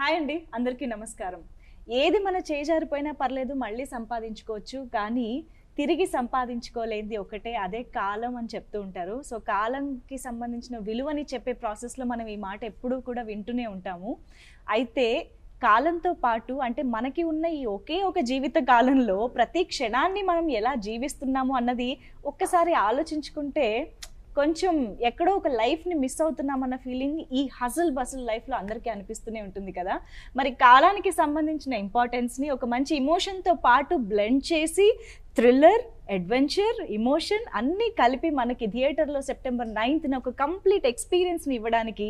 Hi అండి, అందరికీ నమస్కారం. ఏది మన చేజారిపోయినా పర్లేదు, మళ్ళీ సంపాదించుకోవచ్చు. కానీ తిరిగి సంపాదించుకోలేనిది ఒకటే, అదే కాలం అని చెప్తూ ఉంటారు. సో కాలంకి సంబంధించిన విలువని చెప్పే ప్రాసెస్లో మనం ఈ మాట ఎప్పుడూ కూడా వింటూనే ఉంటాము. అయితే కాలంతో పాటు అంటే మనకి ఉన్న ఈ ఒకే ఒక జీవిత కాలంలో ప్రతి క్షణాన్ని మనం ఎలా జీవిస్తున్నాము అన్నది ఒక్కసారి ఆలోచించుకుంటే కొంచెం ఎక్కడో ఒక లైఫ్ని మిస్ అవుతున్నామన్న ఫీలింగ్ ఈ హజల్ బసల్ లైఫ్లో అందరికీ అనిపిస్తూనే ఉంటుంది కదా. మరి కాలానికి సంబంధించిన ఇంపార్టెన్స్ని ఒక మంచి ఇమోషన్తో పాటు బ్లెండ్ చేసి థ్రిల్లర్, అడ్వెంచర్, ఇమోషన్ అన్నీ కలిపి మనకి థియేటర్లో September 9th ఒక కంప్లీట్ ఎక్స్పీరియన్స్ని ఇవ్వడానికి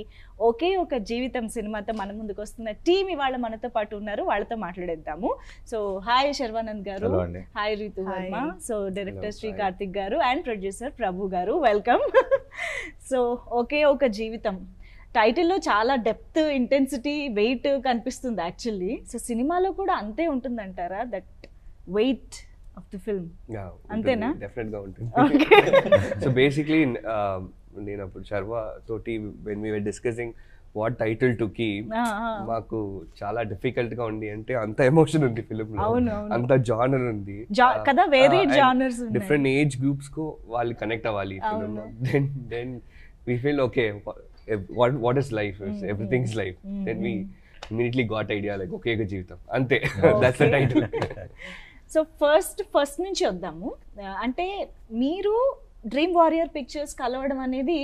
ఒకే ఒక జీవితం సినిమాతో మన ముందుకు వస్తున్న టీం ఇవాళ మనతో పాటు ఉన్నారు. వాళ్ళతో మాట్లాడేద్దాము. సో హాయ్ శర్వానంద్ గారు, hi Ritu Varma, so director Sri Karthik గారు అండ్ ప్రొడ్యూసర్ ప్రభు గారు, వెల్కమ్. సో ఒకే ఒక జీవితం టైటిల్లో చాలా డెప్త్, ఇంటెన్సిటీ, వెయిట్ కనిపిస్తుంది యాక్చువల్లీ. సో సినిమాలో కూడా అంతే ఉంటుందంటారా, that weight of the film? అంతేనా? డెఫినెట్ గా ఉంటుంది. సో బేసిక్లీ నేను అప్పుడు శర్వా తోటి when we were discussing what title to keep, మాకు చాలా డిఫికల్ట్ గా ఉంది. అంటే అంత ఎమోషన్ ఉంది ఫిల్మ్ లో, అంత జానర్ ఉంది కదా, వేరే జానర్స్ ఉన్నాయి, డిఫరెంట్ ఏజ్ గ్రూప్స్ కు వాళ్ళు కనెక్ట్ అవ్వాలి ఫిల్మ్ లో. Then we feel okay, what is life, everything is life. Then we immediately got idea like ఒకే ఒక జీవితం అంతే, that's the title. So first నుంచి వద్దాము. అంటే మీరు డ్రీమ్ వారియర్ పిక్చర్స్ కలవడం అనేది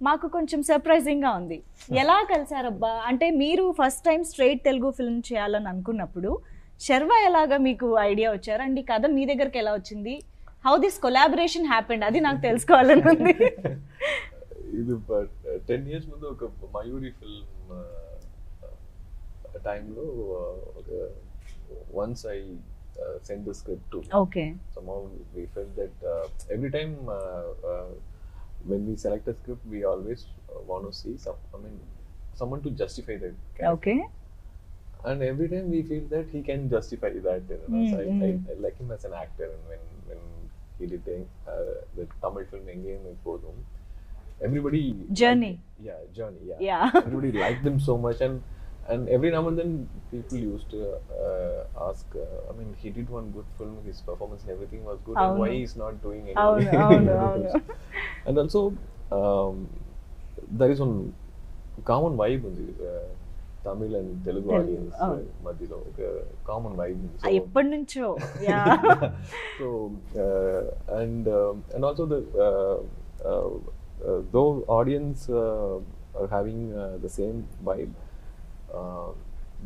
మాకు కొంచెం సర్ప్రైజింగ్గా ఉంది. ఎలా కలిసారబ్బా అంటే, మీరు first time straight Telugu film చేయాలని అనుకున్నప్పుడు శర్వా ఎలాగా మీకు ఐడియా వచ్చారు అండి, కథ మీ దగ్గరికి ఎలా వచ్చింది, హౌ దిస్ కొలాబరేషన్ హ్యాపెండ్, అది నాకు తెలుసుకోవాలని ఉంది. ఇది 10 years ముందు ఒక మయూరి ఫిల్మ్ టైంలో once I send the script to. Okay. Somehow we felt that every time when we select a script, we always want to see someone to justify that character. Okay. And every time we feel that he can justify that. So I like him as an actor, and when he did the Tamil film Engame Podum, everybody Journey. Journey. Yeah. Everybody liked them so much, and every now and then people used to ask, he did one good film, his performance and everything was good, and why he's not doing anything. And also there is one common vibe in the Tamil and Telugu audience madhyalo oka common vibe undi. So eppadnuncho so and also the though audience are having the same vibe,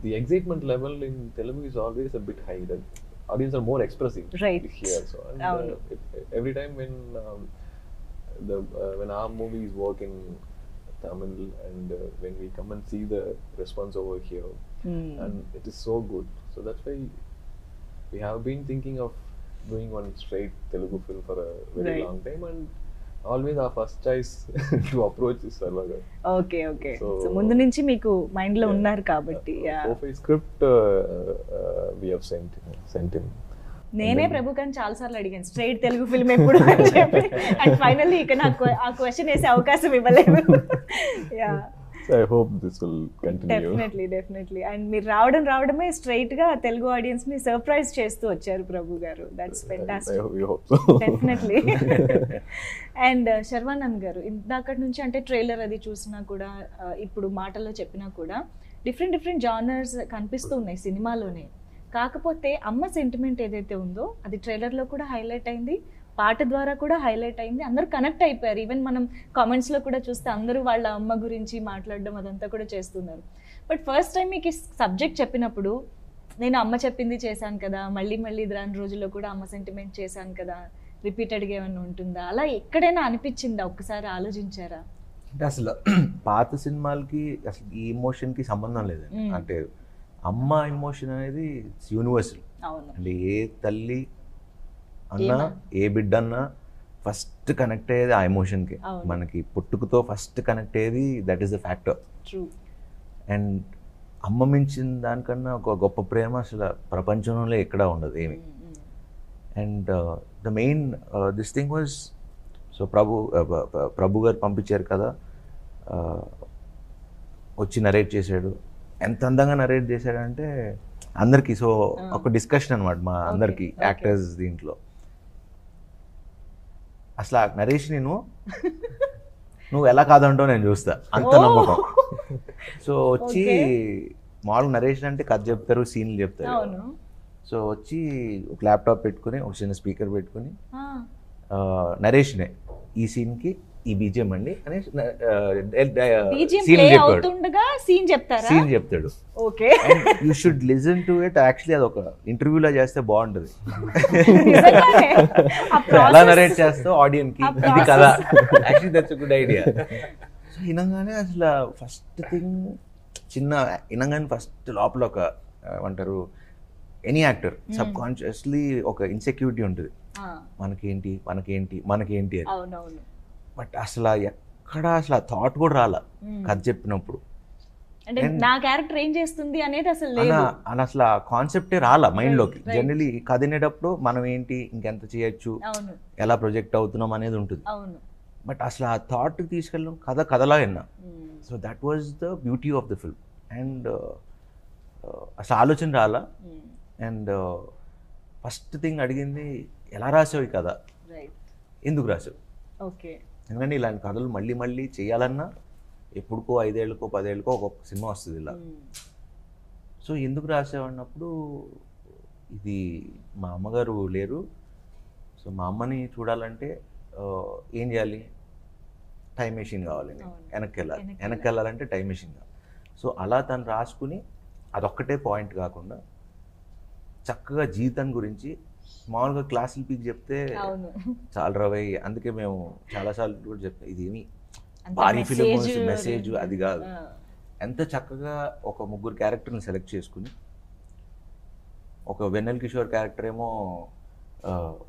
the excitement level in Telugu is always a bit high. The audience are more expressive here. So every time when our movies work in Tamil, and when we come and see the response over here, and it is so good. So that's why we have been thinking of doing one straight Telugu film for a very long time, and always our first choice to approach is Sarva garu. Okay. So mundu nunchi meeku mind lo unnaru kabatti so script we have sent him. నేనే ప్రభుకని చాలా సార్లు అడిగాను straight Telugu film ఎప్పుడు అని చెప్పి, and finally ఇక నాకు ఆ క్వశ్చన్ వేసే అవకాశం ఇవ్వలేదు. So I hope this will continue. Definitely. And మీరు రావడమే స్ట్రైట్ గా తెలుగు ఆడియన్స్ ని సర్ప్రైజ్ చేస్తూ వచ్చారు ప్రభు గారు. That's fantastic. I hope so. Definitely. And Sharwanand గారు, ఇందాకటి నుంచి అంటే ట్రైలర్ అది చూసినా కూడా, ఇప్పుడు మాటల్లో చెప్పినా కూడా డిఫరెంట్ జానర్స్ కనిపిస్తూ ఉన్నాయి సినిమాలోనే. కాకపోతే అమ్మ సెంటిమెంట్ ఏదైతే ఉందో అది ట్రైలర్లో కూడా హైలైట్ అయింది, పాట ద్వారా కూడా హైలైట్ అయింది, అందరూ కనెక్ట్ అయిపోయారు. ఈవెన్ మనం కామెంట్స్లో కూడా చూస్తే అందరూ వాళ్ళ అమ్మ గురించి మాట్లాడడం అదంతా కూడా చేస్తున్నారు. బట్ ఫస్ట్ టైం మీకు ఈ సబ్జెక్ట్ చెప్పినప్పుడు, నేను అమ్మ చెప్పింది చేశాను కదా, మళ్ళీ ఇది రాని రోజుల్లో కూడా అమ్మ సెంటిమెంట్ చేశాను కదా, రిపీటెడ్గా ఏమైనా ఉంటుందా, అలా ఎక్కడైనా అనిపించిందా, ఒక్కసారి ఆలోచించారా? అంటే అసలు పాత సినిమాలకి అసలు ఈ ఎమోషన్కి సంబంధం లేదండి. అంటే అమ్మ ఎమోషన్ అనేది యూనివర్సల్. అంటే ఏ తల్లి అన్నా ఏ బిడ్డ అన్నా ఫస్ట్ కనెక్ట్ అయ్యేది ఆ ఎమోషన్కి. మనకి పుట్టుకతో ఫస్ట్ కనెక్ట్ అయ్యేది that is the factor. And అమ్మ మించిన దానికన్నా ఒక గొప్ప ప్రేమ అసలు ప్రపంచంలో ఎక్కడా ఉండదు ఏమి. And the main this thing was, so Prabhu గారు పంపించారు కదా, వచ్చి నరేట్ చేశాడు. ఎంత అందంగా నరేట్ చేశాడంటే అందరికి. సో ఒక డిస్కషన్ అనమాట మా అందరికి యాక్టర్స్ దీంట్లో. అసలు ఆ నరేష్ నువ్వు ఎలా కాదంటావు నేను చూస్తా, అంత నమ్మకం. సో వచ్చి మామూలుగా నరేష్ అంటే కథ చెప్తారు, సీన్లు చెప్తారు. సో వచ్చి ఒక ల్యాప్టాప్ పెట్టుకుని ఒక చిన్న స్పీకర్ పెట్టుకుని నరేష్నే ఈ సీన్కి ఈ బీజిఎం అండి అని సీన్ చెప్తాడు. You should listen to it. Actually అది ఒక ఇంటర్వ్యూలో చేస్తే బాగుంటుంది. ఎలా నరేట్ చేస్తావు ఆడియన్స్ కి ఇది కదా. Actually that's good idea. So వినగానే అసలు ఫస్ట్ థింగ్ వినగానే ఫస్ట్ లోపల ఒక ఏమంటారు, ఎనీ యాక్టర్ సబ్ కాన్షియస్లీ ఒక ఇన్సెక్యూరిటీ ఉంటుంది, మనకేంటి అని. బట్ అసలు ఎక్కడ అసలు థాట్ కూడా రాలా కథ చెప్పినప్పుడు. నా క్యారెక్టర్ ఏం చేస్తుంది అనేది అసలు ఆ కాన్సెప్టే రాలా మైండ్ లోకి. జనరలీ కథ వినేటప్పుడు మనం ఏంటి, ఇంకెంత చేయొచ్చు, ఎలా ప్రొజెక్ట్ అవుతున్నాం అనేది ఉంటుంది. బట్ అసలు ఆ థాట్ తీసుకెళ్ళడం కథలా విన్నా. So that was the beauty of the film. And అసలు ఆలోచన రాలా. అండ్ ఫస్ట్ థింగ్ అడిగింది, ఎలా రాసావు ఈ కథ, ఎందుకు రాసావు. ఎందుకంటే ఇలాంటి కథలు మళ్ళీ మళ్ళీ చేయాలన్నా ఎప్పుడుకో 5 ఏళ్ళకో 10 ఏళ్ళకో ఒక్కొక్క సినిమా వస్తుంది ఇలా. సో ఎందుకు రాసావు అన్నప్పుడు, ఇది మా అమ్మగారు లేరు, సో మా అమ్మని చూడాలంటే ఏం చేయాలి, టైం మెషిన్ కావాలి, వెనక్కి వెళ్ళాలంటే టైం మెషిన్ కావాలి. సో అలా తను రాసుకుని అదొక్కటే పాయింట్ కాకుండా చక్కగా జీవితం గురించి మామూలుగా క్లాసులు పీక్ చెప్తే చాలా రవై. అందుకే మేము చాలాసార్లు కూడా చెప్తాం, ఇదేమి భారీ ఫిలిం మెసేజ్ అది కాదు. ఎంత చక్కగా ఒక 3 క్యారెక్టర్ని సెలెక్ట్ చేసుకుని, ఒక వెన్నెల కిషోర్ క్యారెక్టర్ ఏమో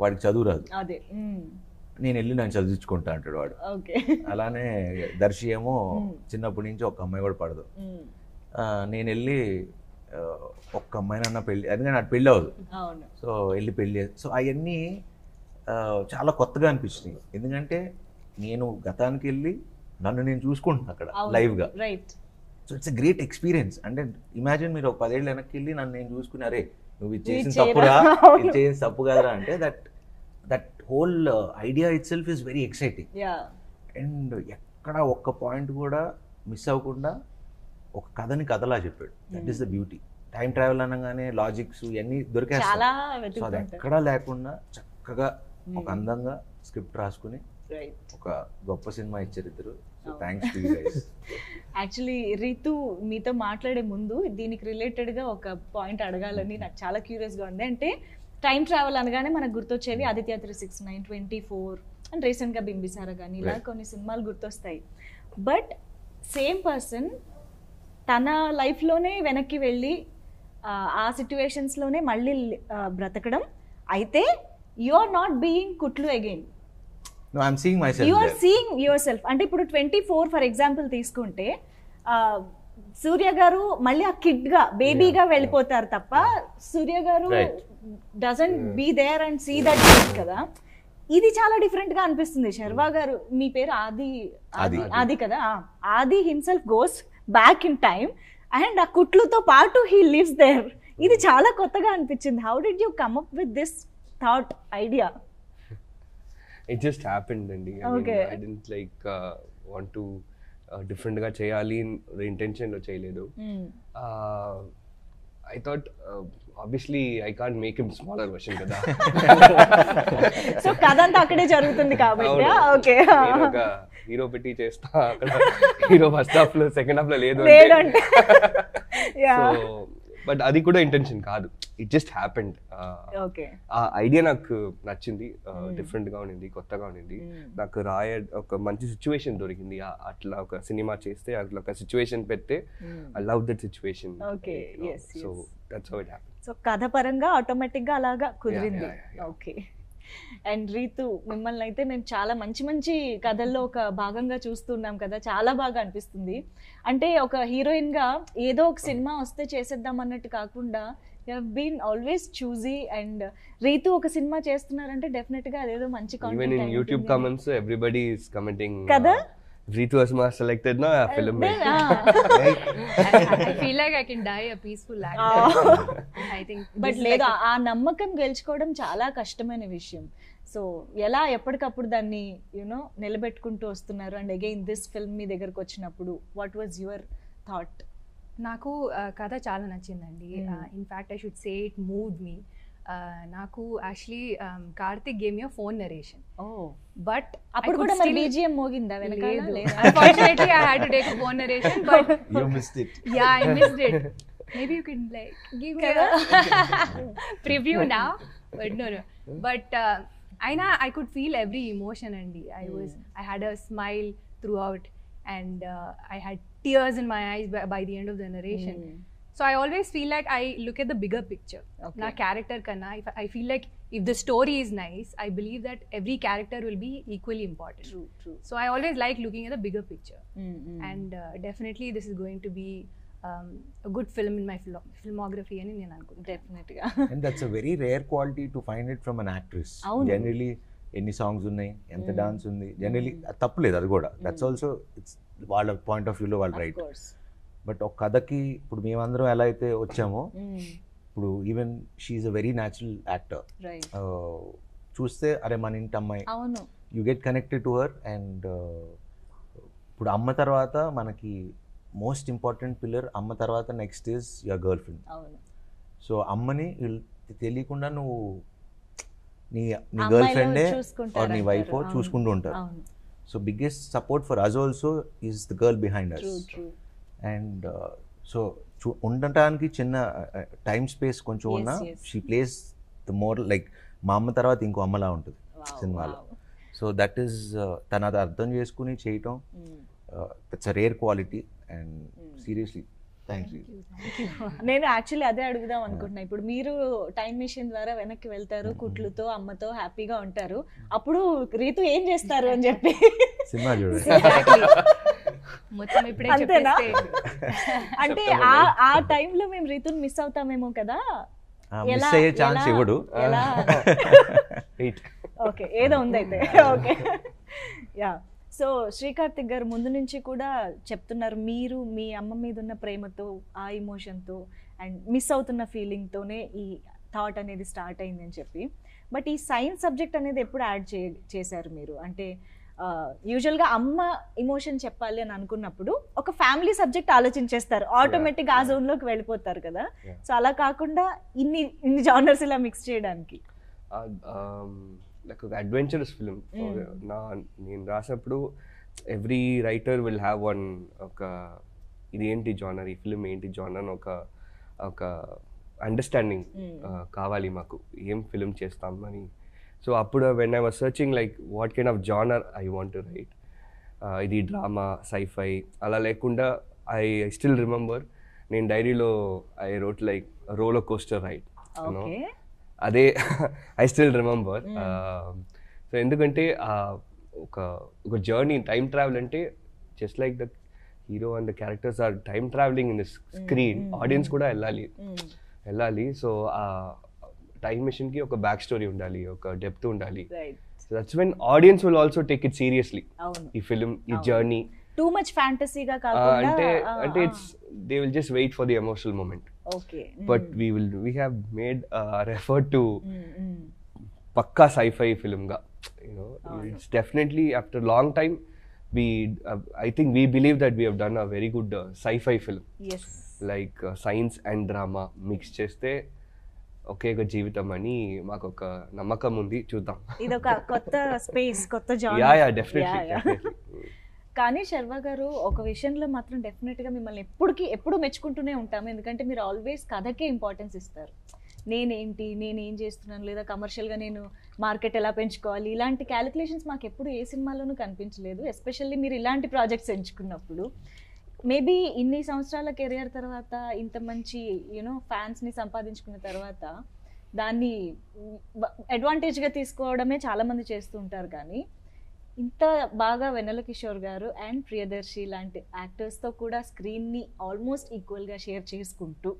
వాడికి చదువు రాదు, నేను వెళ్ళి నన్ను చదివించుకుంటా అంటాడు వాడు. అలానే దర్శి ఏమో చిన్నప్పటి నుంచి ఒక అమ్మాయి కూడా పడదు, నేను వెళ్ళి ఒక్క అమ్మాయినన్నా పెళ్ళి, ఎందుకంటే నాకు పెళ్ళి అవ్వదు, సో వెళ్ళి పెళ్ళి. సో అవన్నీ చాలా కొత్తగా అనిపించినాయి. ఎందుకంటే నేను గతానికి వెళ్ళి నన్ను నేను చూసుకుంటున్నాను అక్కడ లైవ్గా. So it's a great experience. అంటే ఇమాజిన్ మీరు ఒక 10 ఏళ్ళు వెనక్కి వెళ్ళి నన్ను నేను చూసుకుని, అరే నువ్వు ఇది చేసిన తప్పురా, ఇది చేసిన తప్పు కదరా అంటే, that whole idea it self is very exciting. And ఎక్కడ ఒక్క పాయింట్ కూడా మిస్ అవ్వకుండా ఒక కథని కథలా చెప్పాడు. That is the beauty. Time travel అనగానే లాజిక్స్ ఇవన్నీ దొరికేస్తాయి. సో అది ఎక్కడా లేకుండా చక్కగా ఒక అందంగా స్క్రిప్ట్ రాసుకుని ఒక గొప్ప సినిమా ఇచ్చారు ఇద్దరు. So thanks to you guys. Actually Ritu మీతో మాట్లాడే ముందు దీనికి రిలేటెడ్గా ఒక పాయింట్ అడగాలని నాకు చాలా క్యూరియస్గా ఉంది. అంటే టైం ట్రావెల్ అనగానే మనకు గుర్తొచ్చేవి ఆదిత్య 369, 24 అండ్ రీసెంట్గా బింబిసారా కానీ ఇలా కొన్ని సినిమాలు గుర్తొస్తాయి. బట్ సేమ్ పర్సన్ తన లైఫ్లోనే వెనక్కి వెళ్ళి ఆ సిచ్యువేషన్స్లోనే మళ్ళీ బ్రతకడం, అయితే యు ఆర్ నాట్ బీయింగ్ కుట్లు again, you are seeing yourself. అంటే ఇప్పుడు 24 ఫర్ ఎగ్జాంపుల్ తీసుకుంటే సూర్య గారు మళ్ళీ ఆ కిడ్గా బేబీగా వెళ్ళిపోతారు తప్ప సూర్య గారు doesn't be there and see that కదా. ఇది చాలా డిఫరెంట్ గా అనిపిస్తుంది. శర్వా గారు, మీ పేరు ఆది కదా, ఆది himself goes back in time and ఆ కుట్లుతో పాటు హీ లివ్స్ దేర్. ఇది చాలా కొత్తగా అనిపించింది. How did you come up with this thought idea? It just happened అండి. I didn't like want to different గా చేయాలి ఇంటెన్షన్ లో చేయలేదు. I thought obviously I can't make him smaller version కదా. సో కథ అంతా అక్కడే జరుగుతుంది కాబట్టి ఓకే ఒక హీరో పెట్టి చేస్తా, అక్కడ హీరో ఫస్ట్ హాఫ్ లో సెకండ్ హాఫ్ లో లేదు అంటే. సో బట్ అది కూడా ఇంటెన్షన్ కాదు, ఇట్ జస్ట్ హ్యాపెండ్. ఆ ఐడియా నాకు నచ్చింది, డిఫరెంట్ గా ఉండింది, కొత్తగా ఉండింది. నాకు ఒక మంచి సిచ్యువేషన్ దొరికింది, అట్లా ఒక సినిమా చేస్తే అట్లా ఒక సిచ్యువేషన్ పెడితే I love that situation. So that's how it happened. So కథ పరంగా ఆటోమేటిక్ గా అలాగా కుదిరింది. ఓకే. అండ్ రీతు, మిమ్మల్ని అయితే మేము చాలా మంచి మంచి కథల్లో ఒక భాగంగా చూస్తున్నాం కదా, చాలా బాగా అనిపిస్తుంది. అంటే ఒక హీరోయిన్ గా ఏదో ఒక సినిమా వస్తే చేసేద్దాం అన్నట్టు కాకుండా you have been always choosy. And Ritu ఒక సినిమా చేస్తున్నారంటే డెఫినెట్ గా అదేదో మంచి content. Even in YouTube comments everybody is commenting కదా, Ritu Asma selected na film mein. I feel like I can die a peaceful actor. I think. But లేదు, ఆ నమ్మకం గెలుచుకోవడం చాలా కష్టమైన విషయం. సో ఎలా ఎప్పటికప్పుడు దాన్ని యూనో నిలబెట్టుకుంటూ వస్తున్నారు? అండ్ అగైన్ దిస్ ఫిల్మ్ మీ దగ్గరకు వచ్చినప్పుడు వాట్ వాజ్ యువర్ థాట్? నాకు కథ చాలా నచ్చిందండి. In fact I should say it moved me. నాకు actually Karthik gave you phone narration. But అప్పుడు కూడా మరి BGM మోగిందా వెనకాల? Unfortunately I had to take a phone narration, but You missed it. yeah, I missed it. Maybe you can like give me a preview now, but no. But I could feel every emotion, and I had a smile throughout, and I had tears in my eyes by the end of the narration. So I always feel like I look at the bigger picture. Na character kanna, if I feel like if the story is nice, I believe that every character will be equally important. True. So I always like looking at the bigger picture. And definitely this is going to be a good film in my filmography ani nenu anukuntunna. Definitely. And that's a very rare quality to find it from an actress. Generally ఎన్ని songs ఉన్నాయి, ఎంత dance ఉంది, generally తప్పులేదు అది కూడా. That's also it's వాళ్ళ point of వ్యూలో వాళ్ళు రైట్. బట్ ఒక కథకి ఇప్పుడు మేమందరం ఎలా అయితే వచ్చామో, ఇప్పుడు even she's a very natural actor. చూస్తే అరే మన ఇంటి అమ్మాయి, you get connected to her. And ఇప్పుడు అమ్మ తర్వాత మనకి మోస్ట్ ఇంపార్టెంట్ పిల్లర్, అమ్మ తర్వాత next is your girlfriend. So అమ్మని తెలియకుండా నువ్వు నీ గర్ల్ ఫ్రెండే ఆర్ నీ వైఫ్ చూసుకుంటూ ఉంటారు. So biggest support for us also is the girl behind us. And so ఉండటానికి చిన్న టైం స్పేస్ కొంచెం ఉన్నా, she plays the more like మా అమ్మ తర్వాత ఇంకో అమ్మలా ఉంటుంది సినిమాలో. సో దట్ ఈస్ తన అది అర్థం చేసుకుని చేయటం, that's a rare quality. And seriously thank you. నేను యాక్చువల్లీ అదే అడుగుదాం అనుకుంటున్నా. ఇప్పుడు మీరు టైం మెషిన్ ద్వారా వెనక్కి వెళ్తారు, కుట్లుతో అమ్మతో హ్యాపీగా ఉంటారు, అప్పుడు రీతు ఏం చేస్తారు అని చెప్పి సినిమా చూడండి. అంతేనా? అంటే ఆ టైంలో మేము రీతుని మిస్ అవుతామేమో కదా. మిస్ అయ్యే ఛాన్స్ ఇవ్వడు. ఓకే, ఏదో ఉందైతే. Okay, yeah. సో శ్రీకార్తిక్ గారు ముందు నుంచి కూడా చెప్తున్నారు, మీరు మీ అమ్మ మీద ఉన్న ప్రేమతో, ఆ ఇమోషన్తో అండ్ మిస్ అవుతున్న ఫీలింగ్తోనే ఈ థాట్ అనేది స్టార్ట్ అయిందని చెప్పి. బట్ ఈ సైన్స్ సబ్జెక్ట్ అనేది ఎప్పుడు యాడ్ చేశారు మీరు? అంటే యూజువల్గా అమ్మ ఇమోషన్ చెప్పాలి అని అనుకున్నప్పుడు ఒక ఫ్యామిలీ సబ్జెక్ట్ ఆలోచించేస్తారు, ఆటోమేటిక్ ఆ జోన్లోకి వెళ్ళిపోతారు కదా. సో అలా కాకుండా ఇన్ని జానర్స్ ఇలా మిక్స్ చేయడానికి like ఒక అడ్వెంచరస్ ఫిలిం. నేను రాసినప్పుడు every writer will have one, ఒక ఇది ఏంటి జానర్, ఈ ఫిలిం ఏంటి జానర్, ఒక అండర్స్టాండింగ్ కావాలి మాకు, ఏం ఫిలిం చేస్తాం అని. సో అప్పుడు when I was searching like what kind of genre I want to write, ఇది డ్రామా, సైఫై అలా లేకుండా ఐ స్టిల్ రిమెంబర్ నేను డైరీలో I wrote like roller coaster ride. అదే ఐ స్టిల్ రిమెంబర్. సో ఎందుకంటే ఒక జర్నీ, టైం ట్రావెల్ అంటే just like the hero and the characters are time travelling in the screen, audience కూడా వెళ్ళాలి. సో ఆ time మెషిన్కి ఒక బ్యాక్ స్టోరీ ఉండాలి, ఒక డెప్త్ ఉండాలి. So that's when audience will also take it seriously, ఈ film, ఈ జర్నీ. టూ మచ్ ఫ్యాంటసీగా కాకుండా అంటే it's they will just wait for the emotional moment. But we have made our effort to పక్కా sci-fi film ga, you know. It's definitely after long time I think we believe that we have done a very good sci-fi film. Yes, like science and drama mix చేస్తే ఒకే ఒక జీవితం అని మాకు ఒక నమ్మకం ఉంది, చూద్దాం. ఇది ఒక కొత్త స్పేస్, కొత్త జానర్. Yeah definitely. కానీ శర్వ గారు ఒక విషయంలో మాత్రం డెఫినెట్గా మిమ్మల్ని ఎప్పుడు మెచ్చుకుంటూనే ఉంటాము, ఎందుకంటే మీరు ఆల్వేస్ కథకే ఇంపార్టెన్స్ ఇస్తారు. నేనేం చేస్తున్నాను, లేదా కమర్షియల్గా నేను మార్కెట్ ఎలా పెంచుకోవాలి, ఇలాంటి క్యాలిక్యులేషన్స్ మాకు ఎప్పుడు ఏ సినిమాలోనూ కనిపించలేదు. ఎస్పెషల్లీ మీరు ఇలాంటి ప్రాజెక్ట్స్ ఎంచుకున్నప్పుడు. మేబీ ఇన్ని సంవత్సరాల కెరియర్ తర్వాత, ఇంత మంచి ఫ్యాన్స్ని సంపాదించుకున్న తర్వాత దాన్ని అడ్వాంటేజ్గా తీసుకోవడమే చాలామంది చేస్తూ ఉంటారు. కానీ ఇంత బాగా వెన్నెల కిషోర్ గారు అండ్ ప్రియదర్శి లాంటి యాక్టర్స్తో కూడా స్క్రీన్ని ఆల్మోస్ట్ ఈక్వల్గా షేర్ చేసుకుంటూ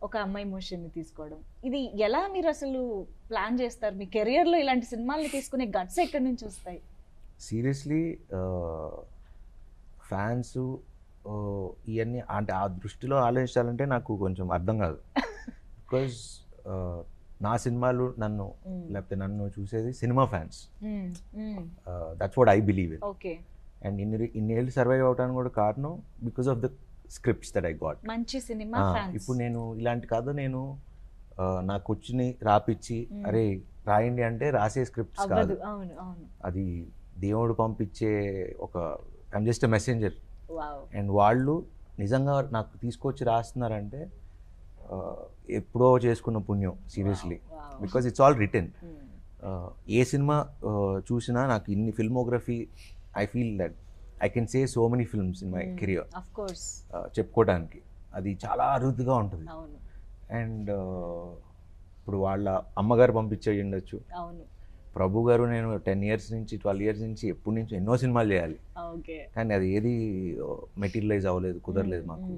ఒక అమ్మాయి ఎమోషన్ని తీసుకోవడం, ఇది ఎలా మీరు అసలు ప్లాన్ చేస్తారు? మీ కెరియర్లో ఇలాంటి సినిమాల్ని తీసుకునే గట్స్ ఎక్కడి నుంచి వస్తాయి? సీరియస్లీ ఫ్యాన్స్ ఇవన్నీ అంటే ఆ దృష్టిలో ఆలోచించాలంటే నాకు కొంచెం అర్థం కాదు. బికాజ్ నా సినిమాలు లేకపోతే నన్ను చూసేది cinema fans. That's what I believe in. And ఇన్నేళ్ళు సర్వైవ్ అవడానికి కూడా కారణం because of the scripts that I got. మంచి సినిమా ఫ్యాన్స్. ఇప్పుడు నేను ఇలాంటి కథ నేను నాకు వచ్చిన రాపిచ్చి అరే రాయండి అంటే రాసే స్క్రిప్ట్స్ కాదు, అది దేవుడు పంపించే ఒక I'm just a messenger. And వాళ్ళు నిజంగా నాకు తీసుకొచ్చి రాస్తున్నారంటే ఎప్పుడో చేసుకున్న పుణ్యం seriously, because it's all written. A cinema చూసినా నాకు ఇన్ని filmography I feel that I can say so many films in my career చెప్పుకోవడానికి. అది చాలా అరుదుగా ఉంటుంది. అండ్ ఇప్పుడు వాళ్ళ అమ్మగారు పంపించే ఉండొచ్చు, ప్రభు గారు నేను 10 years నుంచి 12 years నుంచి ఎప్పటి నుంచి ఎన్నో సినిమాలు చేయాలి, కానీ అది ఏది మెటీరియలైజ్ అవ్వలేదు, కుదరలేదు మాకు.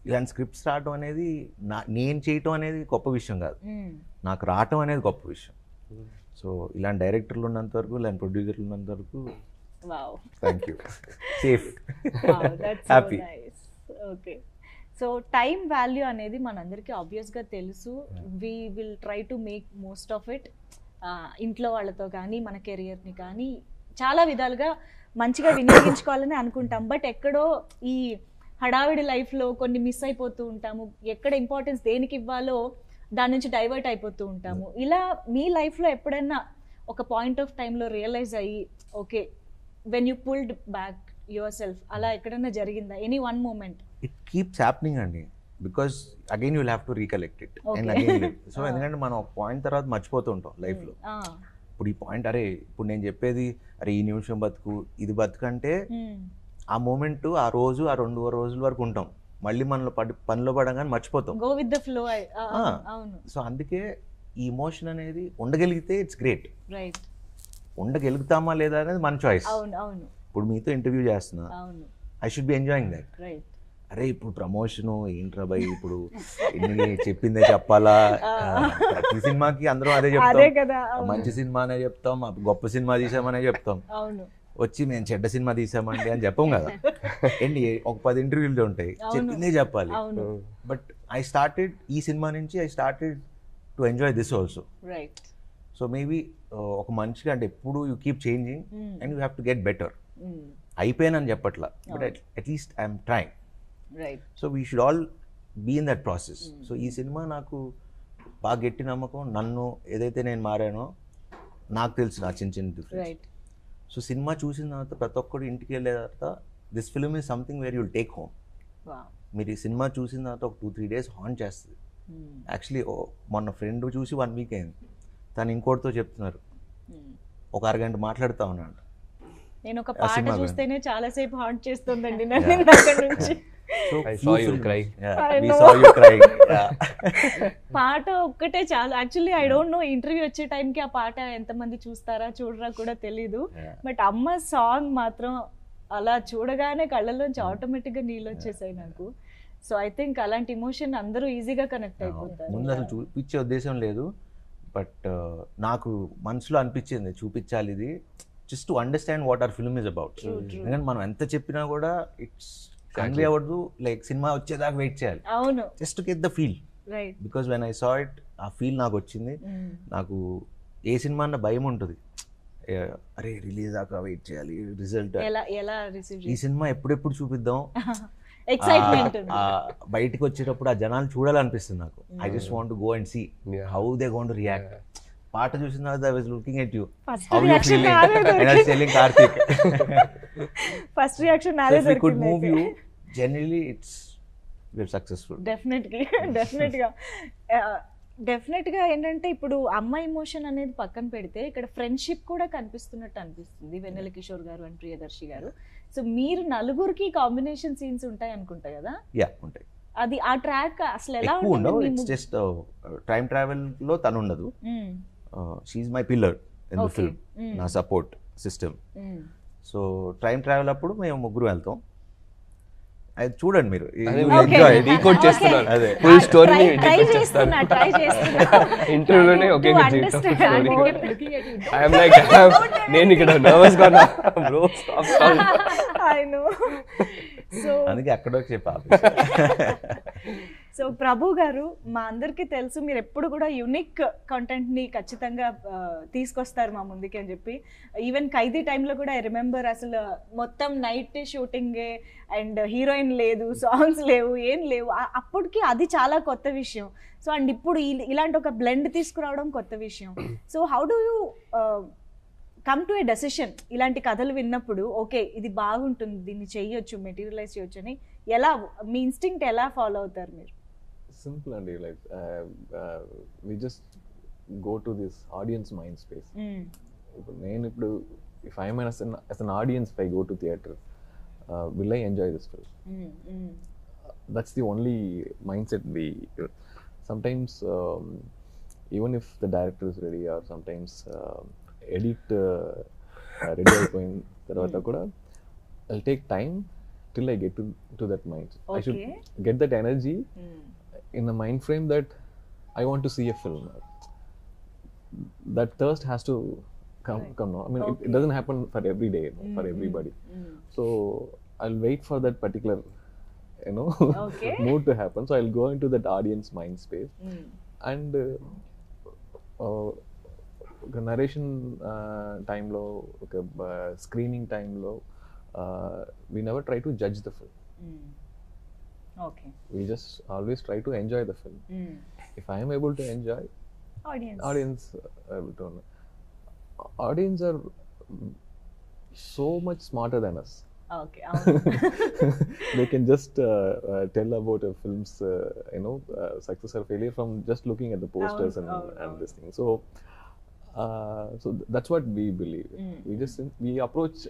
ఇలాంటి స్క్రిప్ట్స్ రావటం అనేది నేను చేయటం అనేది గొప్ప విషయం కాదు, నాకు రావటం అనేది గొప్ప విషయం. సో ఇలాంటి డైరెక్టర్లు ఉన్నంత వరకు, ఇలాంటి ప్రొడ్యూసర్లు ఉన్నంత వరకు thank you, safe, happy. Okay, so time value అనేది మనందరికీ ఆబ్వియస్గా తెలుసు. We will try to make most of it. ఇంట్లో వాళ్ళతో కానీ మన కెరియర్ని కానీ చాలా విధాలుగా మంచిగా వినియోగించుకోవాలని అనుకుంటాం. బట్ ఎక్కడో ఈ హడావిడి లైఫ్లో కొన్ని మిస్ అయిపోతూ ఉంటాము. ఎక్కడ ఇంపార్టెన్స్ దేనికి ఇవ్వాలో దాని నుంచి డైవర్ట్ అయిపోతూ ఉంటాము. ఇలా మీ లైఫ్లో ఎప్పుడైనా ఒక పాయింట్ ఆఫ్ టైంలో రియలైజ్ అయ్యి okay when you pulled back yourself, అలా ఎక్కడైనా జరిగిందా? Any one moment? It keeps happening అండి, because again you will have to recollect it and again. So ఎందుకంటే మనం ఒక పాయింట్ తర్వాత మర్చిపోతూ ఉంటాం లైఫ్లో. ఇప్పుడు ఈ పాయింట్ అరే ఇప్పుడు నేను చెప్పేది అరే ఈ నిమిషం బతుకు ఇది బతుకు అంటే ఆ మూమెంట్ ఆ రోజు ఆ 2 రోజుల వరకు ఉంటాం, మళ్ళీ మనలో పనిలో పడగానే మర్చిపోతాం. Go with the flow. So అందుకే ఈ ఇమోషన్ అనేది ఉండగలిగితే ఇట్స్ గ్రేట్. ఉండగలుగుతామా లేదా అనేది మన చాయిస్. ఇప్పుడు మీతో ఇంటర్వ్యూ చేస్తున్నా, I should be enjoying that. అరే ఇప్పుడు ప్రమోషన్ ఏంట్రా భయ్, ఇప్పుడు ఎన్ని చెప్పిందే చెప్పాలా, ప్రతి సినిమాకి అందరం అదే చెప్తాం, మంచి సినిమా అనే చెప్తాం, గొప్ప సినిమా తీసామనే చెప్తాం, వచ్చి మేము చెడ్డ సినిమా తీసామండి అని చెప్పం కదా. ఏంటి ఒక 10 ఇంటర్వ్యూలు ఉంటాయి, చెప్పిందే చెప్పాలి. బట్ ఐ స్టార్టెడ్ ఈ సినిమా నుంచి I started to enjoy this also. So maybe ఒక మనిషిగా అంటే ఎప్పుడు you keep changing and you have to get better. అయిపోయానని చెప్పట్లా, but at least I'm trying. So we should all be in that process. So ఈ సినిమా నాకు బాగా గట్టి నమ్మకం, నన్ను ఏదైతే నేను మారానో నాకు తెలుసు నా చిన్న చిన్న డిఫరెన్స్. సో సినిమా చూసిన తర్వాత ప్రతి ఒక్కరు ఇంటికి వెళ్ళే తర్వాత this film is something where you'll take home. మీరు ఈ సినిమా చూసిన తర్వాత ఒక 2-3 days హాంట్ చేస్తుంది. యాక్చువల్లీ మొన్న ఫ్రెండ్ చూసి 1 week అయింది, తను ఇంకోటితో చెప్తున్నారు, ఒక అరగంట మాట్లాడుతూ ఉన్నాడు. నేను ఒక పాట చూస్తేనే చాలా సేపు హాంట్ చేస్తుందండి నన్ను నుంచి. పాట ఒక్కటే చాలా. Actually I don't know interview వచ్చే టైంకి ఆ పాట ఎంతమంది చూస్తారా చూడరా కూడా తెలీదు. బట్ అమ్మ సాంగ్ మాత్రం అలా చూడగానే కళ్ళలోంచి ఆటోమేటిక్గా నీళ్ళు వచ్చేసాయి నాకు. సో ఐ థింక్ అలాంటి ఇమోషన్ అందరూ ఈజీగా కనెక్ట్ అయిపోతారు. ముందు అసలు చూపించే ఉద్దేశం లేదు, బట్ నాకు మనసులో అనిపించింది చూపించాలి ఇది, just to understand what our film is about. ఎందుకంటే మనం ఎంత చెప్పినా కూడా ఇట్స్ కన్వే అవ్వదు, లైక్ సినిమా వచ్చేదాకా వెయిట్ చేయాలి. అవును, just to get the feel. Because when I saw it ఆ ఫీల్ నాకు వచ్చింది. నాకు ఏ సినిమా అన్న భయం ఉంటుంది, అరే రిలీజ్ దాకా వెయిట్ చేయాలి రిజల్ట్, ఈ సినిమా ఎప్పుడెప్పుడు చూపిద్దాం, బయటికి వచ్చేటప్పుడు ఆ జనాలు చూడాలనిపిస్తుంది నాకు. I just want to go and see how they going to react. పాట చూసిన తర్వాత I was looking at you, how you feeling, and I was telling Karthik first reaction నాదే దొరికింది. If we could move you generally it's we're successful. డెఫినెట్గా ఏంటంటే ఇప్పుడు అమ్మ emotion అనేది పక్కన పెడితే ఇక్కడ ఫ్రెండ్షిప్ కూడా కనిపిస్తున్నట్టు అనిపిస్తుంది వెన్నెల కిషోర్ గారు అండ్ ప్రియదర్శి గారు. సో మీరు నలుగురికి కాంబినేషన్ సీన్స్ ఉంటాయి అనుకుంటా కదా? ఉంటాయి. అది ఆ ట్రాక్ అసలు ఎలా ఉంటుంది? ఇట్స్ జస్ట్ టైం ట్రావెల్ లో తను ఉండదు, she is my pillar in the film, నా support system. So time travel అప్పుడు మేము ముగ్గురు వెళ్తాం. అది చూడండి మీరు డీకోడ్ చేస్తున్నాను అదే ఫుల్ స్టోరీ ట్రై చేస్తున్నా ఇంటర్వ్యూలోనే ఒకే Looking at you. I'm like నేను ఇక్కడ నర్వస్ గా ఉన్నా బ్రో ఐ నో. సో అందుకే అక్కడ చెప్పా. సో ప్రభు గారు, మా అందరికీ తెలుసు మీరు ఎప్పుడు కూడా యునిక్ కంటెంట్ని ఖచ్చితంగా తీసుకొస్తారు మా ముందుకి అని చెప్పి. ఈవెన్ ఖైదీ టైంలో కూడా ఐ రిమెంబర్ అసలు మొత్తం నైట్ షూటింగే అండ్ హీరోయిన్ లేదు, సాంగ్స్ లేవు, ఏం లేవు. అప్పటికి అది చాలా కొత్త విషయం. సో అండ్ ఇప్పుడు ఇలాంటి ఒక బ్లెండ్ తీసుకురావడం కొత్త విషయం. So how do you come to A decision? ఇలాంటి కథలు విన్నప్పుడు ఓకే ఇది బాగుంటుంది, దీన్ని చేయొచ్చు, మెటీరియలైజ్ చేయొచ్చు అని ఎలా మీ ఇన్స్టింక్ట్ ఎలా ఫాలో అవుతారు మీరు? Simple and like we just go to this audience mind space. If I am as an audience, if I go to theatre, will I enjoy this film? That's the only mindset we sometimes even if the director is ready or sometimes edit ready అయిపోయిన తర్వాత కూడా I'll take time till I get to that mind. I should get that energy in a mind frame that I want to see a film. That thirst has to come now. I mean, it doesn't happen for every day, for everybody. So I'll wait for that particular, mood to happen. So I'll go into that audience mind space. And narration time lo, screening time lo, we never try to judge the film. Okay. We just always try to enjoy the film. If I am able to enjoy, audience are so much smarter than us. Okay. They can just tell about a film's success or failure from just looking at the posters and this thing. So that's what we believe.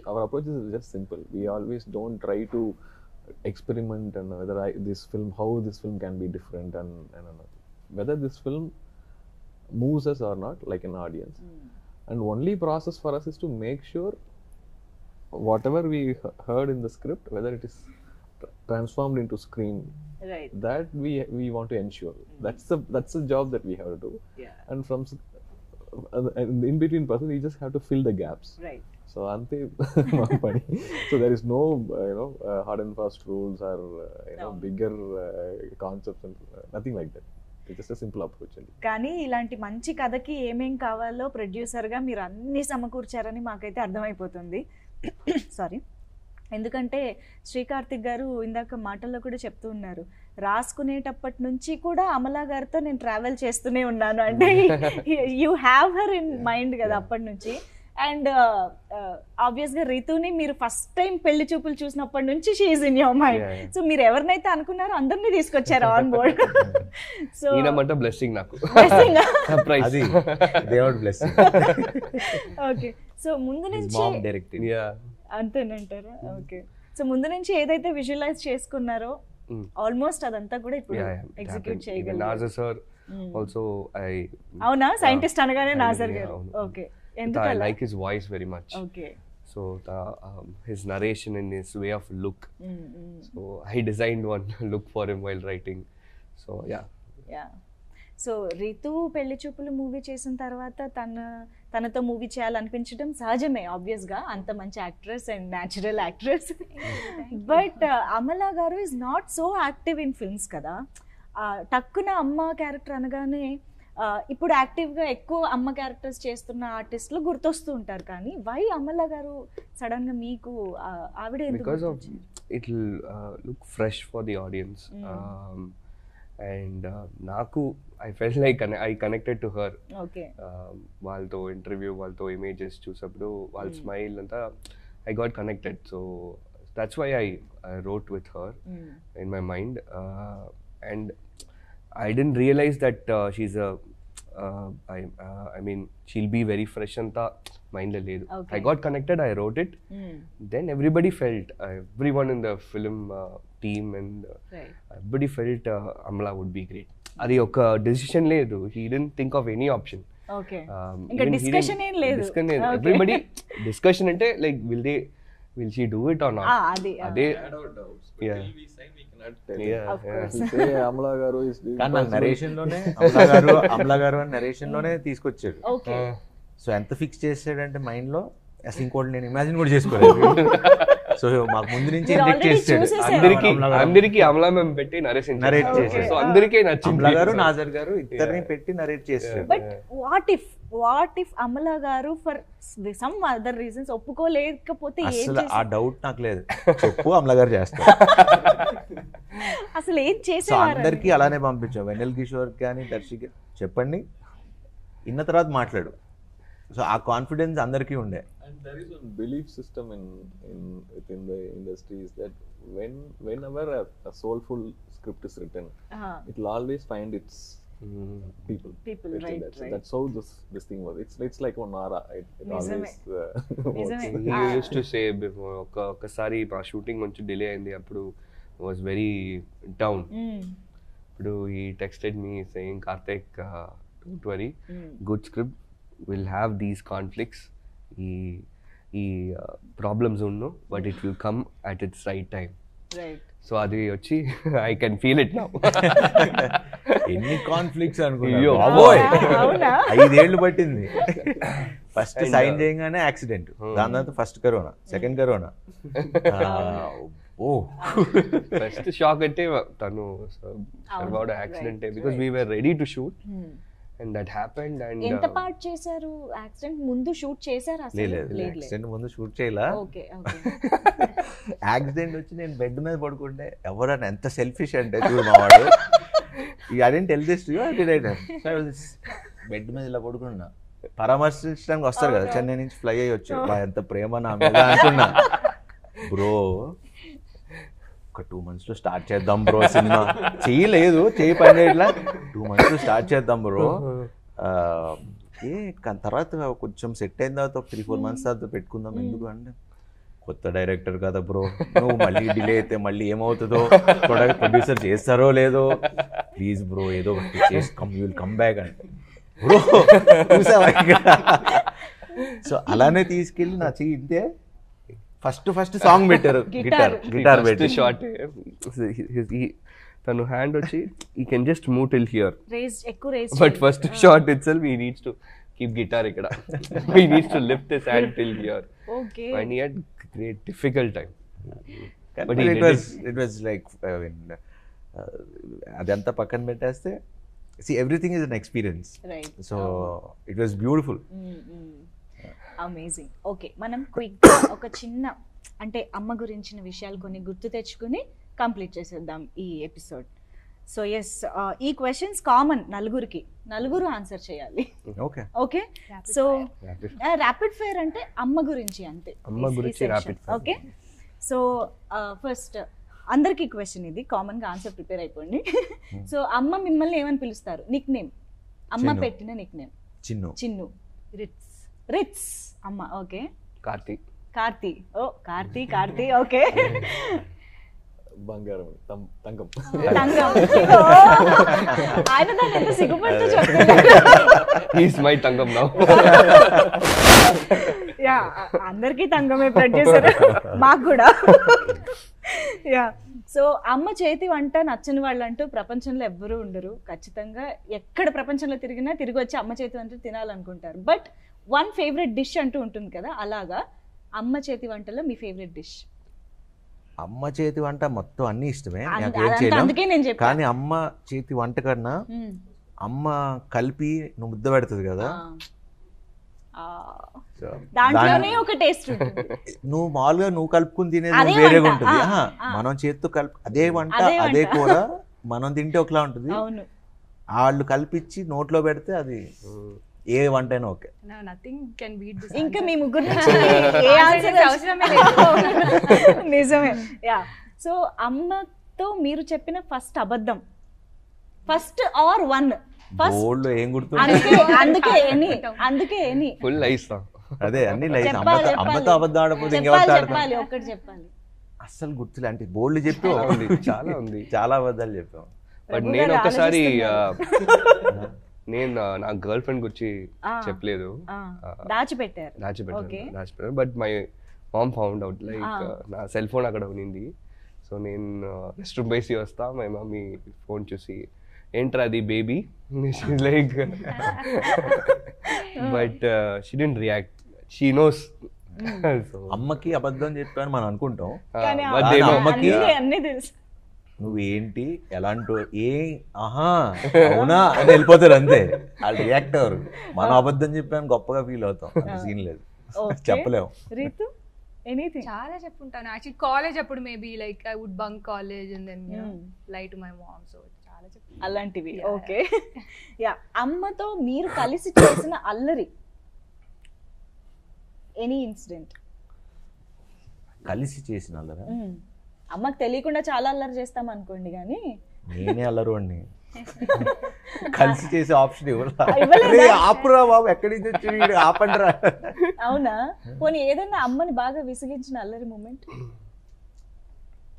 Our approach is just simple. We always don't try to experiment and whether how this film can be different and whether this film moves us or not, like an audience. And only process for us is to make sure whatever we heard in the script, whether it is transformed into screen, right, that we want to ensure. That's the job that we have to do. And from in between process we just have to fill the gaps. Right. So ante pani. So there is no hard and fast rules or bigger concepts and nothing like that. It's just a simple approach. కానీ ఇలాంటి మంచి కథకి ఏమేం కావాలో ప్రొడ్యూసర్గా మీరు అన్ని సమకూర్చారని మాకైతే అర్థమైపోతుంది. సారీ. ఎందుకంటే శ్రీకార్తిక్ గారు ఇందాక మాటల్లో కూడా చెప్తూ ఉన్నారు, రాసుకునేటప్పటి నుంచి కూడా అమలా గారితో నేను ట్రావెల్ చేస్తూనే ఉన్నాను అంటే you have her in mind కదా అప్పటి నుంచి. అండ్ ఆబ్వియస్గా రితుని మీరు ఫస్ట్ టైం పెళ్లి చూపులు చూసినప్పటి నుంచి she is in your mind. So మీరు ఎవరినైతే అనుకున్నారో అందరినీ తీసుకొచ్చారు ఆన్ బోర్డ్. సో బ్లెస్సింగ్ నాకు ఓకే. సో ముందు నుంచి అంతేనంటారా? ఓకే. సో ముందు నుంచి ఏదైతే విజువలైజ్ చేసుకున్నారో ఆల్మోస్ట్ అదంతా కూడా ఇప్పుడు ఎగ్జిక్యూట్ చేయగలరు. అవునా? సైంటిస్ట్ అనగానే నాజర్ గారు. Okay. I like his voice very much. Okay. So his narration and his way of look. So I designed one look for him while writing. So yeah. So Ritu పెళ్లి చూపులు movie చేసిన తర్వాత తనతో movie చేయాలనిపించడం సహజమే ఆబ్వియస్గా, అంత మంచి actress and natural actress. But Amala గారు is not so active in films కదా. టక్కున అమ్మ క్యారెక్టర్ అనగానే ఇప్పుడు యాక్టివ్గా ఎక్కువ అమ్మ క్యారెక్టర్స్ చేస్తున్న ఆర్టిస్టులు గుర్తొస్తూ ఉంటారు, కానీ వై అమలా గారు సడన్గా మీకు ఆవిడ ఎందుకు? Because of it will look fresh for the audience. And నాకు I felt like I connected to her. Okay. వాళ్ళతో ఇంటర్వ్యూ, వాళ్ళతో ఇమేజెస్ చూసినప్పుడు వాళ్ళ స్మైల్ అంతా I got connected. So that's why I wrote with her in my mind. And I didn't realize that she's I mean she'll be very fresh anta mind la ledu. I got connected, I wrote it. Then everybody felt, everyone in the film team and everybody felt Amala would be great. Adi oka decision ledu, he didn't think of any option. Okay. Inga discussion em ledu. Everybody discussion ante like will they will she do it or not? అది అదే had our doubts, but Yeah. till we sign, we cannot tell. Yeah, Of yeah. course. We say Amla Garu is doing కానీ నాకు possible. Narration లోనే అమలా గారు అని narration లోనే తీసుకొచ్చాడు. Okay so ఎంత ఫిక్స్ చేసాడంటే మైండ్ లో అసలు ఇంకోటి నేను ఇమాజిన్ కూడా చేసుకోలేదు. సో మాకు ముందు నుంచి మీరు ఇంజెక్ట్ already చేసాడు. చూసేసారు. అందరికి అమలా మేము పెట్టి నరేషన్ నరేట్ Okay. చేసాడు. సో అందరికీ నచ్చింది. అమలా గారు నాజర్ గారు ఇద్దరిని పెట్టి నరేట్ చేసాడు. బట్ వాట్ ఇఫ్ అమలా గారు ఫర్ సమ్ అదర్ రీజన్స్ ఒప్పుకోలేకపోతే ఏం అసలు ఆ చేస్తారు? డౌట్ నాకు లేదు. చెప్పు అమలా గారు చేస్తారు. అసలు ఏం సో చేసేవారు? అందరికీ అలానే పంపించాం. వెన్నెల్ కిషోర్ కానీ దర్శికి చెప్పండి, ఇన్న తర్వాత మాట్లాడు. సో ఆ కాన్ఫిడెన్స్ అందరికీ ఉండే. And there is one belief system within the industry is that whenever a soulful script is written, it will always find its people. Right, That's how this thing was. It's like one aura. It నిజమే. always నిజమే. He used to say before, ఒకసారి మా shooting కొంచెం delay అయింది, అప్పుడు was very down. ఇప్పుడు he texted me saying, Karthik, don't worry, good script will have these conflicts, ఈ problems ఉన్ను, but it will come at its right time. Right so అది వచ్చి I can feel it now. ఎన్ని conflicts అయ్యో. అనుకున్నాను. అవునా? 5 ఏళ్ళు పట్టింది. ఫస్ట్ సైన్ చేయగానే యాక్సిడెంట్, దాని తర్వాత ఫస్ట్ కరోనా, సెకండ్ కరోనా. ఓ ఫస్ట్ షాక్ అంటే తను about accident, because we were ready to shoot and that happened. And ఎంత పార్ట్ చేశారు? యాక్సిడెంట్ ముందు షూట్ చేశారు అసలు? లేదు, యాక్సిడెంట్ ముందు షూట్ చేయలా. Okay okay. యాక్సిడెంట్ వచ్చి నేను బెడ్ మీద పడుకుంటే ఎవరన్నా ఎంత సెల్ఫిష్ అంటే చూడు మావాడు. అదేంటి టెల్ దిస్ బెడ్ మీద ఇలా పడుకున్నా, పరామర్శించడానికి వస్తారు కదా చెన్నై నుంచి ఫ్లై అయ్యి వచ్చి, ఎంత ప్రేమ నా మీద అనుకున్నా. బ్రో ఒక 2 months లో స్టార్ట్ చేద్దాం బ్రో సినిమా. చేయలేదు, చేయి పని చేయట్లా. 2 months లో స్టార్ట్ చేద్దాం బ్రో. తర్వాత కొంచెం సెట్ అయిన తర్వాత 3-4 months తర్వాత పెట్టుకుందాం. ఎందుకు అంటే కొత్త డైరెక్టర్ కదా బ్రో, నువ్వు మళ్ళీ డిలే అయితే మళ్ళీ ఏమవుతుందో, ప్రొడ్యూసర్ చేస్తారో లేదో, ప్లీజ్ బ్రో ఏదో ఒకటి చేసి కమ్ బ్యాక్ అంటే బ్రో చూసావా. సో అలానే తీసుకెళ్ళి నా చెయ్యి ఇంతే ఫస్ట్ సాంగ్ పెట్టారు, గిటార్ పెట్టి షార్ట్. తను హ్యాండ్ వచ్చి ఈ can just move till here, ఎక్కువ raise. But first shot itself he needs to keep guitar ఇక్కడ, he needs to lift his hand till here. Okay. And he had great difficult time. But it was like అదంతా పక్కన పెట్టేస్తే everything is an experience. Right. So it was beautiful. Amazing. Okay, మనం క్విక్గా ఒక చిన్న అంటే అమ్మ గురించిన విషయాలు కొన్ని గుర్తు తెచ్చుకుని కంప్లీట్ చేసేద్దాం ఈ ఎపిసోడ్. సో ఎస్, ఈ క్వశ్చన్స్ కామన్, నలుగురు ఆన్సర్ చేయాలి. Okay okay. So rapid fire అంటే అమ్మ గురించి అంతే. అమ్మ గురించి rapid fire. Okay. So first అందరికి క్వశ్చన్ ఇది, కామన్ గా ఆన్సర్ ప్రిపేర్ అయిపోండి. సో అమ్మ మిమ్మల్ని ఏమని పిలుస్తారు? నిక్ నేమ్, అమ్మ చిన్ను. పెట్టిన నిక్ నేమ్. చిన్ను. రిట్స్ అమ్మ. ఓకే. కార్తీ. ఓ కార్తీ. ఓకే. బంగారం, తంగం. తంగం. ఓ, ఆయన దాన్ని ఎంత సిగ్గుపడుతూ చెప్తున్నారు. He's my Thangam now. Yeah, అందరికీ తంగమే ప్రెడ్ చేశారు, మాకు కూడా. యా. సో అమ్మ చేతి వంట నచ్చని వాళ్ళు అంటూ ప్రపంచంలో ఎవ్వరూ ఉండరు. ఖచ్చితంగా ఎక్కడ ప్రపంచంలో తిరిగి వచ్చి అమ్మ చేతి వంట తినాలనుకుంటారు. బట్ వన్ ఫేవరెట్ డిష్ అంటూ ఉంటుంది కదా, అలాగా అమ్మ చేతి వంటలో మీ ఫేవరెట్ డిష్? అమ్మ చేతి వంట మొత్తం అన్ని ఇష్టమే, నాకు ఏం అందుకే చేయలేం. నేను చెప్పాను. కానీ అమ్మ చేతి వంట కన్నా అమ్మ కలిపి నువ్వు ముద్ద పెడుతుంది కదా, So, దాంట్లోనే ఒక టేస్ట్ ఉంటుంది. నువ్వు మామూలుగా నువ్వు కలుపుకుని అదే తినేది వేరేగా వంట. ఉంటుంది. ఆ. మనం చేతితో కలుపు అదే వంట అదే అదే వంట. కూర మనం తింటే ఒకలా ఉంటుంది. అవును. వాళ్ళు కల్పించి నోట్లో పెడితే అది ఏ వంట అయినా okay. No, nothing can beat this. ఇంకా answer. మీ ముగ్గురు నుంచి ఏ ఆన్సర్ అవసరమే లేదు. నిజమే. యా. సో అమ్మతో మీరు చెప్పిన ఫస్ట్ అబద్ధం, ఫస్ట్ ఆర్ వన్? ఫస్ట్ బోర్డులో ఏం గుర్తుంది? అందుకే ఎనీ ఫుల్ లైస్. అదే అన్ని లైఫ్ చెప్పాలి, అమ్మతో అబద్ధం ఆడపోతే ఇంకెవరితో ఆడతాం? చెప్పాలి, ఒక్కటి చెప్పాలి. అస్సలు గుర్తులే. అంటే బోర్డులు చెప్పి చాలా ఉంది. చాలా అబద్ధాలు చెప్పాం. బట్ నేను ఒకసారి నేను నా గర్ల్ ఫ్రెండ్ గురించి చెప్పలేదు, దాచిపెట్టారు. But my mom found out like నా సెల్ ఫోన్ అక్కడ ఉన్నింది. సో నేను రెస్ట్ రూమ్ వేసి వస్తా, మై మమ్మీ ఫోన్ చూసి ఏంట్రా అది baby like, but she didn't react, she knows. అమ్మకి అబద్ధం చెప్పాను మనం అనుకుంటాం, but they know. అమ్మకి అన్నీ తెలుసు. నువ్వేంటి ఎలాంటి ఆహా అవునా అని వెళ్ళిపోతారు అంతే, వాళ్ళు రియాక్ట్ అవ్వరు. మనం అబద్ధం చెప్పాను గొప్పగా ఫీల్ అవుతాం, అంత సీన్ లేదు, చెప్పలేము. రీతు ఎనీథింగ్? చాలా చెప్పుంటాను యాక్చువల్లీ. కాలేజ్ అప్పుడు maybe like I would bunk college and then lie to my mom. So చాలా చెప్తాను అలాంటివి. Okay, yeah. అమ్మతో మీరు కలిసి చేసిన అల్లరి, ఎనీ ఇన్సిడెంట్? కలిసి చేసిన అల్లరా? అమ్మకి తెలియకుండా చాలా అల్లరి చేస్తాం అనుకోండి, కానీ నేనే అల్లరు అండి. కలిసి చేసే ఆప్షన్ ఆపురా బాబు, ఎక్కడి నుంచి వచ్చి ఆపండిరా. అవునా? పోనీ ఏదైనా అమ్మని బాగా విసిగించిన అల్లరి మూమెంట్?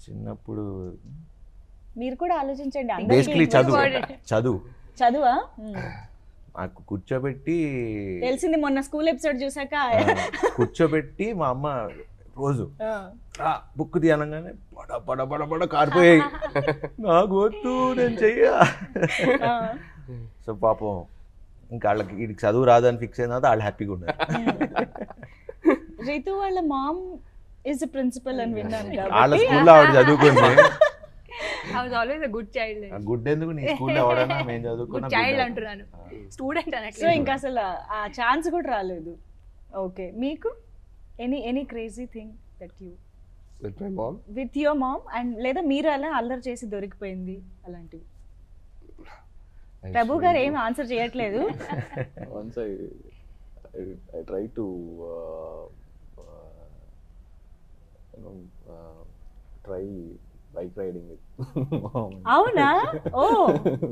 చిన్నప్పుడు మీరు కూడా ఆలోచించండి. బేసికలీ చదువు చదువా? నాకు కూర్చోబెట్టి, తెలిసింది మొన్న స్కూల్ ఎపిసోడ్ చూసాక, కూర్చోబెట్టి మా అమ్మ రోజు బుక్ తీయనగానే పడ పడ పడ పడ కారిపోయాయి. నాకు వద్దు, నేను చెయ్యా. సో పాపం ఇంకా వాళ్ళకి వీడికి చదువు రాదని ఫిక్స్ అయిన తర్వాత వాళ్ళు హ్యాపీగా ఉన్నారు. రీతు వాళ్ళ మామ్ ఇస్ ప్రిన్సిపల్ అని విన్నాను. వాళ్ళ స్కూల్లో ఆవిడ చదువుకుంది. I was always a good child. Good ఎందుకు, నీ స్కూల్లో ఎవడన్నా మేము చదువుకున్నా చైల్డ్ అంటున్నాను, స్టూడెంట్ అనట్లేదు. సో ఇంకా అసలు ఆ ఛాన్స్ కూడా రాలేదు. ఓకే, మీకు any crazy thing that you with my mom, with your mom, and లేదా మీరు అలా అల్లరి చేసి దొరికిపోయింది అలాంటివి? ప్రభు గారు ఏం ఆన్సర్ చేయట్లేదు. Once I tried to try bike riding with mom. అవునా? ఓ,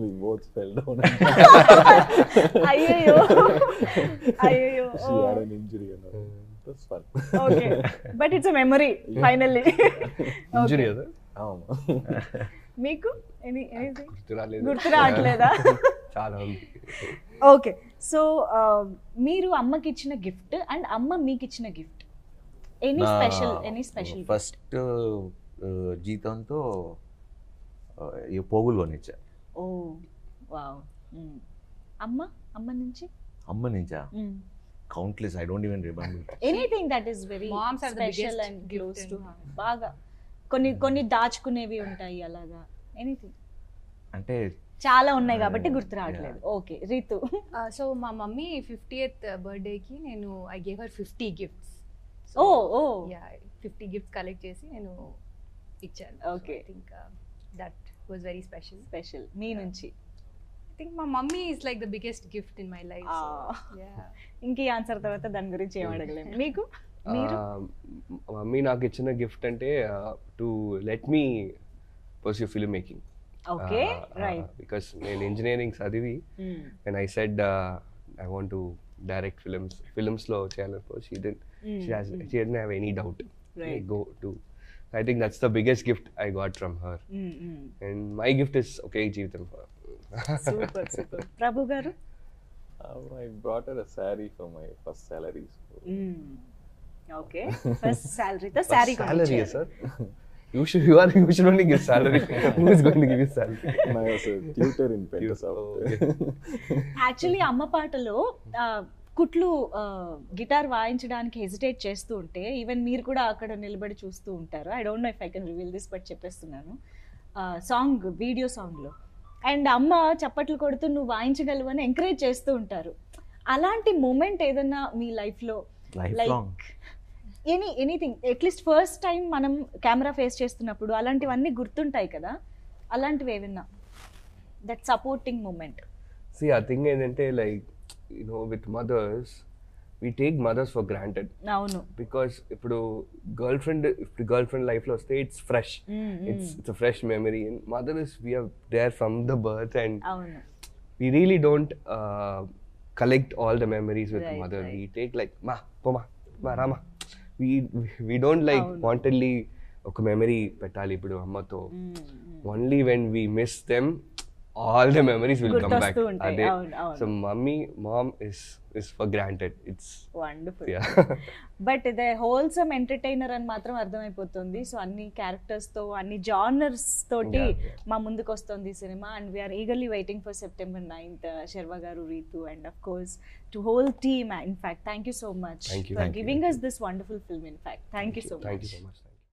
We both fell down. అయ్యో అయ్యో. She had an injury and all. It was fun. Okay, but it's a memory finally. Injury అదా? మీకు ఎనీథింగ్ గుర్తు గుర్తు రావట్లేదా? చాలా ఉంది. ఓకే, సో మీరు అమ్మకి ఇచ్చిన గిఫ్ట్ అండ్ అమ్మ మీకు ఇచ్చిన గిఫ్ట్, ఎనీ స్పెషల్? ఫస్ట్ జీతంతో పోగులు కొనిచ్చా. ఓ వావ్. అమ్మ నుంచా countless, I don't even remember. Anything that is very special and close to heart. బాగా కొన్ని దాచుకునేవి ఉంటాయి అలాగా, ఎనీథింగ్? అంటే చాలా ఉన్నాయి కాబట్టి గుర్తు రావట్లేదు. ఓకే, రీతు. సో మా మమ్మీ 50th బర్త్డేకి నేను I gave her 50 gifts. Oh oh yeah, 50 gifts collect చేసి నేను ఇచ్చాను. Okay, I think that was very special మీ నుంచి. I think my mummy is like the biggest gift in my life. So, yeah. ఇంకీ answer తర్వాత దాని గురించి ఏం అడగలేము. మీకు మీరు? మమ్మీ నాకు ఇచ్చిన గిఫ్ట్ అంటే to let me pursue film making. Okay, right. Because నేను ఇంజనీరింగ్ చదివి and I said I want to direct films లో చేయాలనుకో, she didn't have any doubt. Right. Go to. I think that's the biggest gift I got from her. And my gift is okay జీవితం. Super. ప్రభు గారు? I brought her a saree for my first salary. Okay, first సాలరీతో sorry Salary, sir. You should only give salary. Who is going to give you salary? I was a tutor in Pentasouth. Actually అమ్మ పాటలో కుట్లు guitar వాయించడానికి hesitate చేస్తూ ఉంటే even మీరు కూడా అక్కడ నిలబడి చూస్తూ ఉంటారు. I don't know if I can reveal this, but చెప్పేస్తున్నాను. సాంగ్, వీడియో సాంగ్లో, అండ్ అమ్మ చప్పట్లు కొడుతూ నువ్వు వాయించగలవు అని ఎంకరేజ్ చేస్తూ ఉంటారు. అలాంటి మూమెంట్ ఏదన్నా మీ లైఫ్లో, like anything, at least first time మనం కెమెరా ఫేస్ చేస్తున్నప్పుడు అలాంటివన్నీ గుర్తుంటాయి కదా, అలాంటివి ఏమన్నా దట్ సపోర్టింగ్ మూమెంట్? See, ఆ థింగ్ ఏంటంటే like with mothers, we take mothers for granted. అవును, because ఇప్పుడు girlfriend life లో వస్తే it's fresh. It's a fresh memory, and mother is, we are there from the birth, and అవును, we really don't collect all the memories with Right, mother. right. We take like rama. We don't like wantedly ఒక memory పెట్టాలి ఇప్పుడు అమ్మతో. Only when we miss them all the memories will come back. గుర్తొస్తూ ఉంటాయి. అదే. అవును, అవును. So mom is for granted. It's wonderful. yeah. But the wholesome entertainer అని మాత్రం అర్థమైపోతుంది. సో అన్ని క్యారెక్టర్స్ తో అన్ని జానర్స్ తోటి మా ముందుకు వస్తుంది సినిమా. And we are eagerly waiting for September 9th. Sharwa గారు, Ritu, and of course to whole team. In fact thank you so much Thank you. For giving us this wonderful film. In fact, thank you so Thank much. you so much.